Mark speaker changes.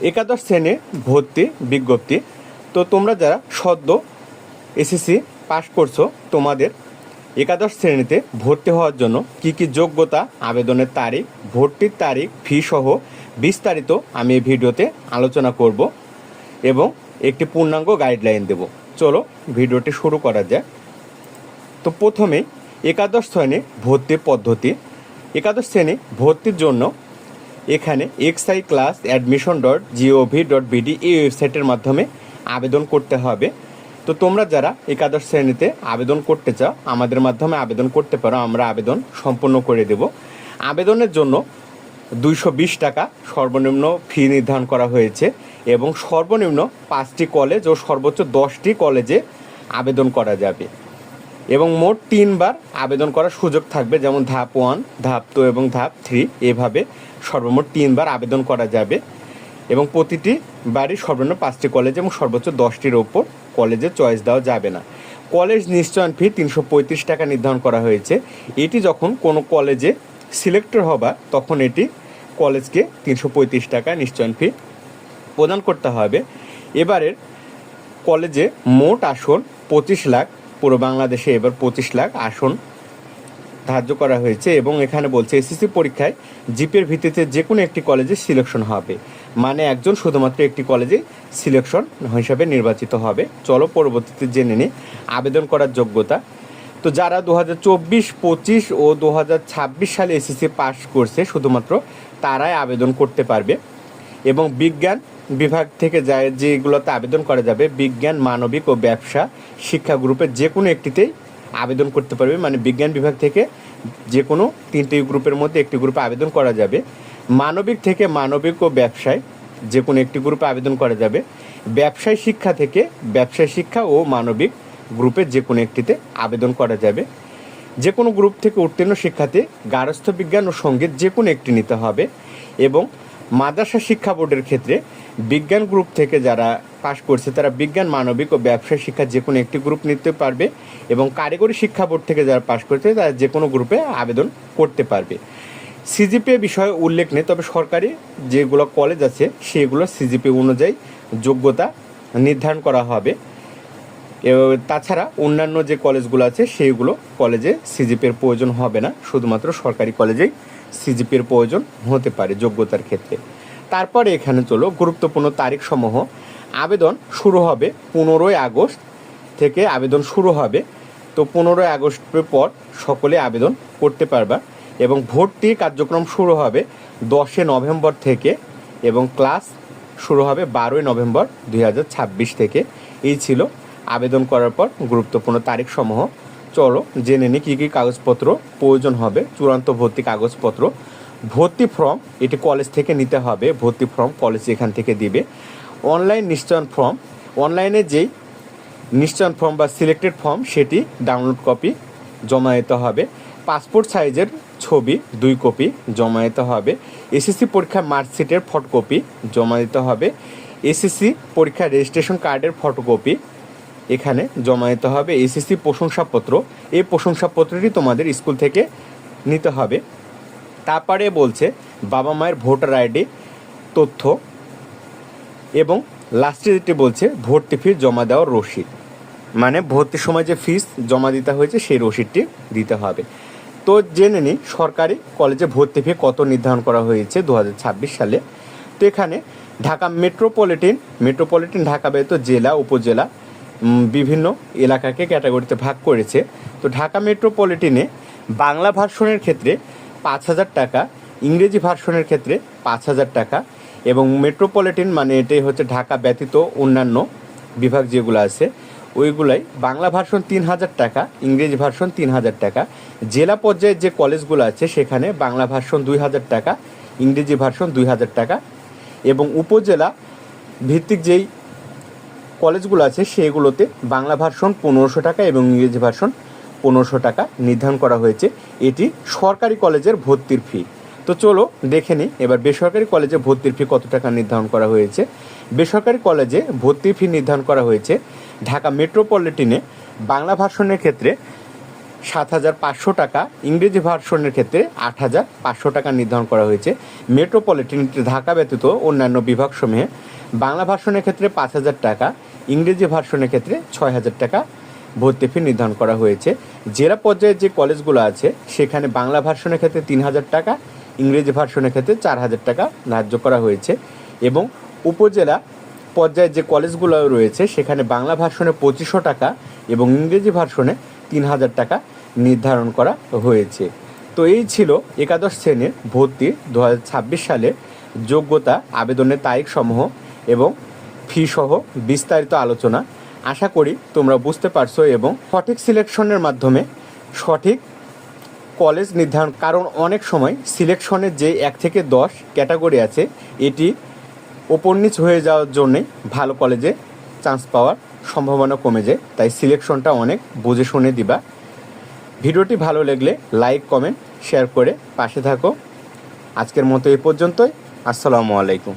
Speaker 1: একাদশ শ্রেণীর ভর্তি বিজ্ঞপ্তি। তো তোমরা যারা সদ্য এসএসসি পাস করছো, তোমাদের একাদশ শ্রেণীতে ভর্তি হওয়ার জন্য কি কি যোগ্যতা, আবেদনের তারিখ, ভর্তির তারিখ, ফি সহ বিস্তারিত আমি এই ভিডিওতে আলোচনা করব এবং একটি পূর্ণাঙ্গ গাইডলাইন দেব। চলো ভিডিওটি শুরু করা যায়। তো প্রথমে একাদশ শ্রেণী ভর্তির পদ্ধতি। একাদশ শ্রেণী ভর্তির জন্য এখানে xiclass.admission.gov.bd এই ওয়েবসাইটের মাধ্যমে আবেদন করতে হবে। তো তোমরা যারা একাদশ শ্রেণীতে আবেদন করতে চাও, আমাদের মাধ্যমে আবেদন করতে পারো, আমরা আবেদন সম্পন্ন করে দেব। আবেদনের জন্য 220 টাকা সর্বনিম্ন ফি নির্ধারণ করা হয়েছে এবং সর্বনিম্ন 5টি কলেজ ও সর্বোচ্চ 10টি কলেজে আবেদন করা যাবে এবং মোট 3 বার আবেদন করার সুযোগ থাকবে, যেমন ধাপ 1, ধাপ 2 এবং ধাপ 3, এভাবে সর্বমোট 3 বার আবেদন করা যাবে এবং প্রতিটি বারই সর্বনিম্ন 5টি কলেজ এবং সর্বোচ্চ 10টির ওপর কলেজে চয়েস দেওয়া যাবে না। কলেজ নিশ্চয়ন ফি 335 টাকা নির্ধারণ করা হয়েছে। এটি যখন কোনো কলেজে সিলেক্টেড হবা তখন এটি কলেজকে 335 টাকা নিশ্চয়ন ফি প্রদান করতে হবে। এবারের কলেজে মোট আসন 25 লাখ, পুরো বাংলাদেশে এবার 25 লাখ আসন ধার্য করা হয়েছে এবং এখানে বলছে এসএসসি পরীক্ষায় জিপিএর ভিত্তিতে যে কোনো একটি কলেজে সিলেকশন হবে, মানে একজন শুধুমাত্র একটি কলেজে সিলেকশন হিসাবে নির্বাচিত হবে। চলো পরবর্তীতে জেনে নিই আবেদন করার যোগ্যতা। তো যারা 2024, 25 ও 2026 সালে এসএসসি পাস করছে শুধুমাত্র তারাই আবেদন করতে পারবে এবং বিজ্ঞান বিভাগ থেকে যায় যেগুলোতে আবেদন করা যাবে, বিজ্ঞান, মানবিক ও ব্যবসা শিক্ষা গ্রুপের যে কোনো একটিতেই আবেদন করতে পারবে, মানে বিজ্ঞান বিভাগ থেকে যে কোনো 3টি গ্রুপের মধ্যে একটি গ্রুপে আবেদন করা যাবে। মানবিক থেকে মানবিক ও ব্যবসায় যে কোনো একটি গ্রুপে আবেদন করা যাবে। ব্যবসায় শিক্ষা থেকে ব্যবসায় শিক্ষা ও মানবিক গ্রুপে যে কোনো একটিতে আবেদন করা যাবে। যে কোনো গ্রুপ থেকে উত্তীর্ণ শিক্ষার্থী গার্হস্থ্য বিজ্ঞান ও সঙ্গীত যে কোনো একটি নিতে হবে এবং মাদ্রাসা শিক্ষা বোর্ডের ক্ষেত্রে বিজ্ঞান গ্রুপ থেকে যারা পাশ করছে তারা বিজ্ঞান, মানবিক ও ব্যবসায় শিক্ষা যে কোনো একটি গ্রুপ নিতে পারবে এবং কারিগরি শিক্ষা বোর্ড থেকে যারা পাশ করছে তারা যে কোনো গ্রুপে আবেদন করতে পারবে। সিজিপিএ বিষয়ে উল্লেখ নেই, তবে সরকারি যেগুলো কলেজ আছে সেগুলো সিজিপিএ অনুযায়ী যোগ্যতা নির্ধারণ করা হবে। তাছাড়া অন্যান্য যে কলেজগুলো আছে সেইগুলো কলেজে সিজিপিএর প্রয়োজন হবে না, শুধুমাত্র সরকারি কলেজেই সিজিপিএর প্রয়োজন হতে পারে যোগ্যতার ক্ষেত্রে। তারপরে এখানে চলো গুরুত্বপূর্ণ তারিখসমূহ। আবেদন শুরু হবে 15ই আগস্ট থেকে আবেদন শুরু হবে। তো 15ই আগস্টের পর সকলে আবেদন করতে পারবা এবং ভর্তি কার্যক্রম শুরু হবে 10 নভেম্বর থেকে এবং ক্লাস শুরু হবে 12 নভেম্বর 2026 থেকে। এই ছিল আবেদন করার পর গুরুত্বপূর্ণ তারিখসমূহ। চলো জেনে নিই কী কী কাগজপত্র প্রয়োজন হবে। চূড়ান্ত ভর্তি কাগজপত্র, ভর্তি ফর্ম এটি কলেজ থেকে নিতে হবে, ভর্তি ফর্ম কলেজ এখান থেকে দিবে। অনলাইন নিশ্চয়ন ফর্ম, অনলাইনে যেই নিশ্চয়ন ফর্ম বা সিলেক্টেড ফর্ম সেটি ডাউনলোড কপি জমা দিতে হবে। পাসপোর্ট সাইজের ছবি 2 কপি জমা দিতে হবে। এসএসসি পরীক্ষার মার্কশিটের ফটোকপি জমা দিতে হবে। এসএসসি পরীক্ষার রেজিস্ট্রেশন কার্ডের ফটোকপি এখানে জমা দিতে হবে। এসএসসি প্রশংসাপত্র, এই প্রশংসাপত্রটি তোমাদের স্কুল থেকে নিতে হবে। তারপরে বলছে বাবা মায়ের ভোটার আইডি তথ্য এবং লাস্টে যেটি বলছে ভর্তি ফি জমা দেওয়ার রসিদ, মানে ভর্তির সময় যে ফিস জমা দিতে হয়েছে সেই রসিদটি দিতে হবে। তো জেনে নিই সরকারি কলেজে ভর্তি ফি কত নির্ধারণ করা হয়েছে 2026 সালে। তো এখানে ঢাকা মেট্রোপলিটন ঢাকা ব্যতীত জেলা, উপজেলা বিভিন্ন এলাকাকে ক্যাটাগরিতে ভাগ করেছে। তো ঢাকা মেট্রোপলিটনে বাংলা ভার্সনের ক্ষেত্রে 5,000 টাকা, ইংরেজি ভার্সনের ক্ষেত্রে 5,000 টাকা এবং মেট্রোপলিটন মানে এটাই হচ্ছে ঢাকা ব্যতীত অন্যান্য বিভাগ যেগুলো আছে ওইগুলাই বাংলা ভার্সন 3,000 টাকা, ইংরেজি ভার্সন 3,000 টাকা। জেলা পর্যায়ের যে কলেজগুলো আছে সেখানে বাংলা ভার্সন 2,000 টাকা, ইংরেজি ভার্সন 2,000 টাকা এবং উপজেলা ভিত্তিক যেই কলেজগুলো আছে সেগুলোতে বাংলা ভার্সন 1,500 টাকা এবং ইংরেজি ভার্সন 1,500 টাকা নির্ধারণ করা হয়েছে। এটি সরকারি কলেজের ভর্তির ফি। তো চলো দেখে নিই এবার বেসরকারি কলেজে ভর্তির ফি কত টাকা নির্ধারণ করা হয়েছে। বেসরকারি কলেজে ভর্তির ফি নির্ধারণ করা হয়েছে ঢাকা মেট্রোপলিটনে বাংলা ভার্সনের ক্ষেত্রে 7,500 টাকা, ইংরেজি ভার্সনের ক্ষেত্রে 8,500 টাকা নির্ধারণ করা হয়েছে। মেট্রোপলিটন ঢাকা ব্যতীত অন্যান্য বিভাগসমূহে বাংলা ভার্সনের ক্ষেত্রে 5,000 টাকা, ইংরেজি ভার্সনের ক্ষেত্রে 6,000 টাকা ভর্তি ফি নির্ধারণ করা হয়েছে। জেলা পর্যায়ে যে কলেজগুলো আছে সেখানে বাংলা ভার্সনের ক্ষেত্রে 3,000 টাকা, ইংরেজি ভার্সনের ক্ষেত্রে 4,000 টাকা ধার্য করা হয়েছে। এবং উপজেলা পর্যায়ে যে কলেজগুলো রয়েছে সেখানে বাংলা ভার্সনে 2,500 টাকা এবং ইংরেজি ভার্সনে 3,000 টাকা নির্ধারণ করা হয়েছে। তো এই ছিল একাদশ শ্রেণীর ভর্তি 2026 সালে যোগ্যতা, আবেদনের তারিখসমূহ এবং ফি সহ বিস্তারিত আলোচনা। আশা করি তোমরা বুঝতে পারছো এবং সঠিক সিলেকশনের মাধ্যমে সঠিক কলেজ নির্ধারণ, কারণ অনেক সময় সিলেকশনের যে 1 থেকে 10 ক্যাটাগরি আছে এটি ওপর নিচ হয়ে যাওয়ার জন্যেই ভালো কলেজে চান্স পাওয়ার সম্ভাবনা কমে যায়। তাই সিলেকশনটা অনেক বুঝে শুনে দিবা। ভিডিওটি ভালো লাগলে লাইক, কমেন্ট, শেয়ার করে পাশে থাকো। আজকের মতো এই পর্যন্তই। আসসালামু আলাইকুম।